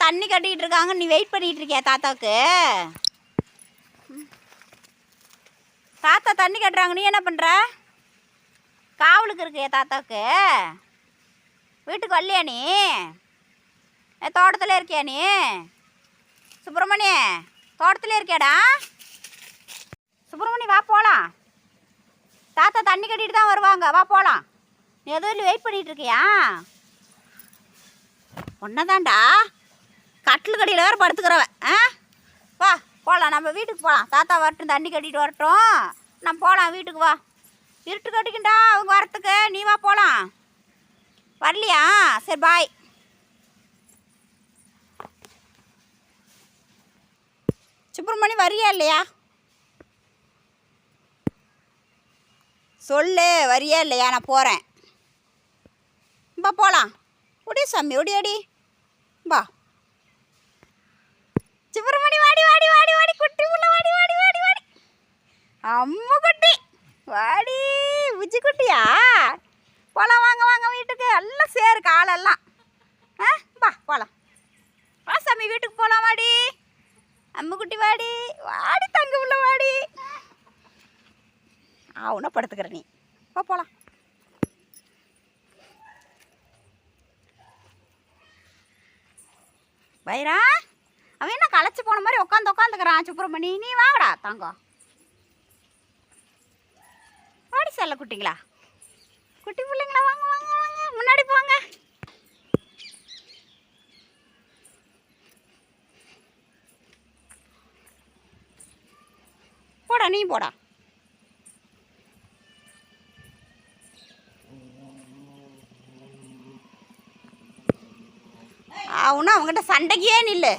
தண்ணி கட்டிக்கிட்டு இருக்காங்க, நீ வெயிட் பண்ணிகிட்டு இருக்கியா தாத்தாவுக்கு? தாத்தா தண்ணி கட்டுறாங்க, நீ என்ன பண்ணுற? காவலுக்கு இருக்கியா தாத்தாவுக்கு? வீட்டுக்கு வரலையா நீ? தோட்டத்தில் இருக்கியா நீ? சுப்பிரமணி தோட்டத்தில் இருக்கியாடா? சுப்பிரமணி வா போகலாம். தாத்தா தண்ணி கட்டிட்டு தான் வருவாங்க, வா போகலாம். நீ எதுவும் வெயிட் பண்ணிகிட்டு இருக்கியா? ஒன்னதாண்டா கட்டில் கடியில் வேறு படுத்துக்கிறவ. வா போகலாம், நம்ம வீட்டுக்கு போகலாம். தாத்தா வரட்டும், தண்ணி கட்டிட்டு வரட்டும், நம்ம போகலாம் வீட்டுக்கு. வா, இருட்டு கட்டிக்கிண்டா அவங்க வரத்துக்கு. நீ வா போகலாம். வரலையா? சரி பாய். சுப்பிரமணி வரியா இல்லையா? சொல்லு, வரியா இல்லையா? நான் போகிறேன். பா போகலாம். ஒடி சாமி, ஒடி அடி பா. சுப்பிரமணி வாடி வாடி வாடி வாடி, குட்டி புள்ள வாடி வாடி வாடி வாடி. அம்மு குட்டி வாடி, உச்சி குட்டியா? போகலாம், வாங்க வாங்க வீட்டுக்கு. எல்லாம் சேரு காலெல்லாம். பா போகலாம். வா சாமி, வீட்டுக்கு போகலாம். வாடி அம்மு குட்டி வாடி வாடி, தங்க புள்ள வாடி. அவனை படுத்துக்கிற நீ. பா போகலாம். வைரா அவன் என்ன களைச்சி போன மாதிரி உட்காந்துக்கிறான். சுப்பிரமணி நீ வாங்கடா தங்கம். வாடி செல்ல குட்டிங்களா, குட்டி பிள்ளைங்களா, வாங்க வாங்க வாங்க, முன்னாடி போங்க. போடா, நீ போடா. அவனா அவங்ககிட்ட சண்டைக்கே நில்லு.